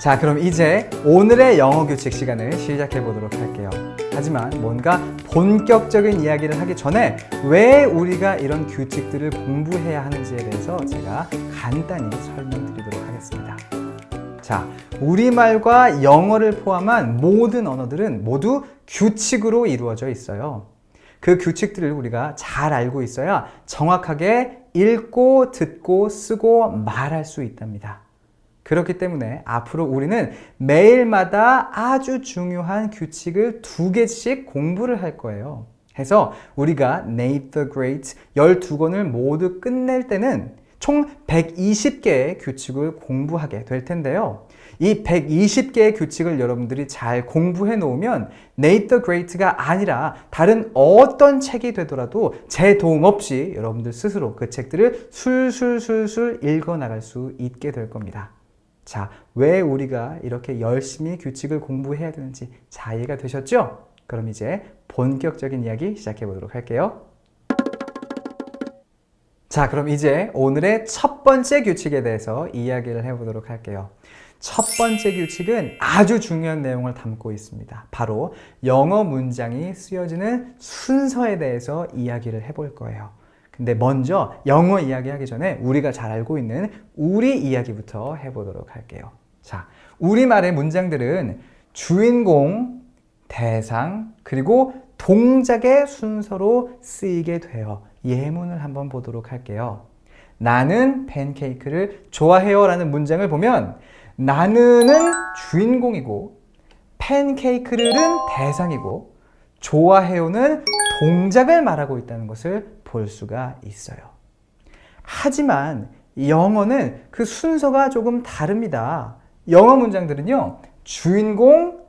자, 그럼 이제 오늘의 영어 규칙 시간을 시작해 보도록 할게요. 하지만 뭔가 본격적인 이야기를 하기 전에 왜 우리가 이런 규칙들을 공부해야 하는지에 대해서 제가 간단히 설명드리도록 하겠습니다. 자, 우리말과 영어를 포함한 모든 언어들은 모두 규칙으로 이루어져 있어요. 그 규칙들을 우리가 잘 알고 있어야 정확하게 읽고, 듣고, 쓰고, 말할 수 있답니다. 그렇기 때문에 앞으로 우리는 매일마다 아주 중요한 규칙을 2개씩 공부를 할 거예요. 해서 우리가 Nate the Great 12권을 모두 끝낼 때는 총 120개의 규칙을 공부하게 될 텐데요. 이 120개의 규칙을 여러분들이 잘 공부해 놓으면 Nate the Great가 아니라 다른 어떤 책이 되더라도 제 도움 없이 여러분들 스스로 그 책들을 술술술술 읽어 나갈 수 있게 될 겁니다. 자, 왜 우리가 이렇게 열심히 규칙을 공부해야 되는지 잘 이해가 되셨죠? 그럼 이제 본격적인 이야기 시작해 보도록 할게요. 자, 그럼 이제 오늘의 첫 번째 규칙에 대해서 이야기를 해보도록 할게요. 첫 번째 규칙은 아주 중요한 내용을 담고 있습니다. 바로 영어 문장이 쓰여지는 순서에 대해서 이야기를 해볼 거예요. 근데 먼저 영어 이야기하기 전에 우리가 잘 알고 있는 우리 이야기부터 해보도록 할게요. 자, 우리말의 문장들은 주인공, 대상, 그리고 동작의 순서로 쓰이게 돼요. 예문을 한번 보도록 할게요. 나는 팬케이크를 좋아해요 라는 문장을 보면 나는은 주인공이고 팬케이크를 대상이고 좋아해요는 동작을 말하고 있다는 것을 볼 수가 있어요. 하지만 영어는 그 순서가 조금 다릅니다. 영어 문장들은요, 주인공,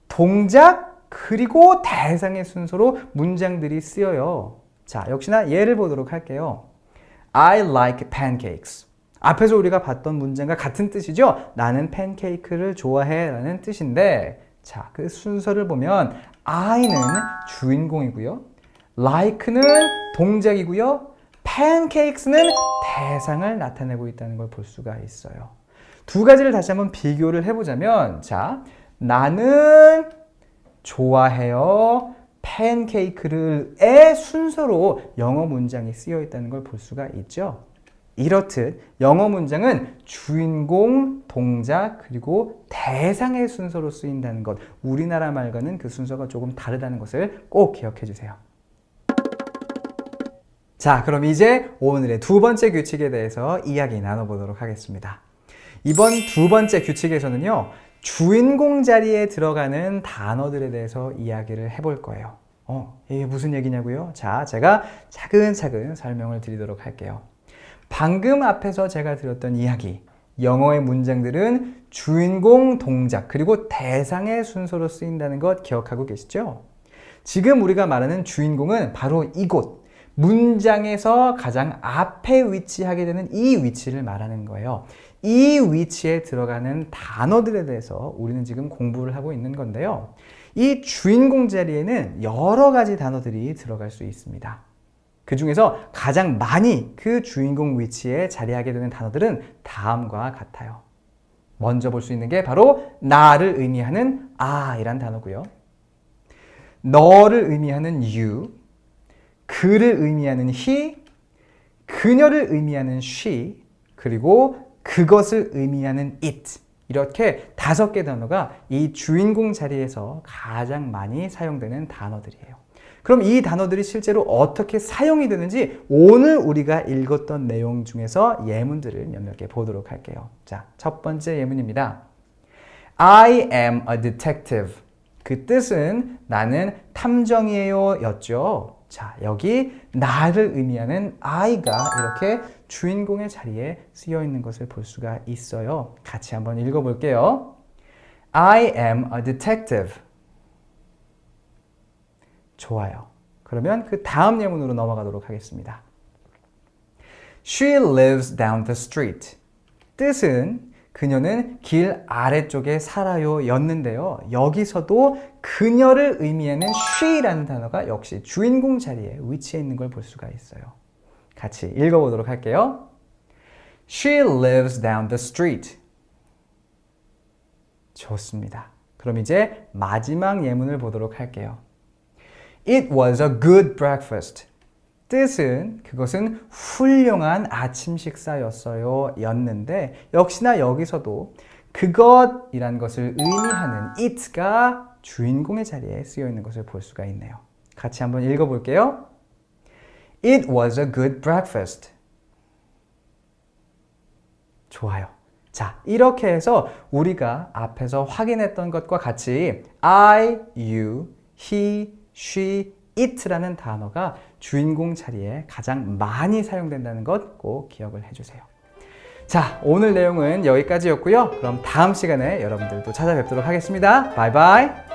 동작, 그리고 대상의 순서로 문장들이 쓰여요. 자, 역시나 예를 보도록 할게요. I like pancakes. 앞에서 우리가 봤던 문장과 같은 뜻이죠? 나는 팬케이크를 좋아해 라는 뜻인데, 자, 그 순서를 보면 I는 주인공이고요. like는 동작이고요. pancakes는 대상을 나타내고 있다는 걸 볼 수가 있어요. 두 가지를 다시 한번 비교를 해보자면, 자, 나는 좋아해요. 팬케이크를의 순서로 영어 문장이 쓰여 있다는 걸 볼 수가 있죠. 이렇듯 영어 문장은 주인공, 동작, 그리고 대상의 순서로 쓰인다는 것, 우리나라 말과는 그 순서가 조금 다르다는 것을 꼭 기억해 주세요. 자, 그럼 이제 오늘의 두 번째 규칙에 대해서 이야기 나눠보도록 하겠습니다. 이번 두 번째 규칙에서는요, 주인공 자리에 들어가는 단어들에 대해서 이야기를 해볼 거예요. 이게 무슨 얘기냐고요? 자, 제가 차근차근 설명을 드리도록 할게요. 방금 앞에서 제가 드렸던 이야기, 영어의 문장들은 주인공, 동작, 그리고 대상의 순서로 쓰인다는 것 기억하고 계시죠? 지금 우리가 말하는 주인공은 바로 이곳, 문장에서 가장 앞에 위치하게 되는 이 위치를 말하는 거예요. 이 위치에 들어가는 단어들에 대해서 우리는 지금 공부를 하고 있는 건데요. 이 주인공 자리에는 여러 가지 단어들이 들어갈 수 있습니다. 그 중에서 가장 많이 그 주인공 위치에 자리하게 되는 단어들은 다음과 같아요. 먼저 볼 수 있는 게 바로 나를 의미하는 I란 단어고요. 너를 의미하는 you, 그를 의미하는 he, 그녀를 의미하는 she, 그리고 그것을 의미하는 it. 이렇게 5개 단어가 이 주인공 자리에서 가장 많이 사용되는 단어들이에요. 그럼 이 단어들이 실제로 어떻게 사용이 되는지 오늘 우리가 읽었던 내용 중에서 예문들을 몇몇 개 보도록 할게요. 자, 첫 번째 예문입니다. I am a detective. 그 뜻은 나는 탐정이에요 였죠. 자, 여기 나를 의미하는 I가 이렇게 주인공의 자리에 쓰여 있는 것을 볼 수가 있어요. 같이 한번 읽어볼게요. I am a detective. 좋아요. 그러면 그 다음 예문으로 넘어가도록 하겠습니다. She lives down the street. 뜻은 그녀는 길 아래쪽에 살아요 였는데요. 여기서도 그녀를 의미하는 she라는 단어가 역시 주인공 자리에 위치해 있는 걸 볼 수가 있어요. 같이 읽어보도록 할게요. She lives down the street. 좋습니다. 그럼 이제 마지막 예문을 보도록 할게요. It was a good breakfast. 뜻은 그것은 훌륭한 아침 식사였어요 였는데 역시나 여기서도 그것이란 것을 의미하는 it가 주인공의 자리에 쓰여 있는 것을 볼 수가 있네요. 같이 한번 읽어볼게요. It was a good breakfast. 좋아요. 자, 이렇게 해서 우리가 앞에서 확인했던 것과 같이 I, you, he, she, it라는 단어가 주인공 자리에 가장 많이 사용된다는 것 꼭 기억을 해주세요. 자, 오늘 내용은 여기까지였고요. 그럼 다음 시간에 여러분들도 찾아뵙도록 하겠습니다. 바이바이.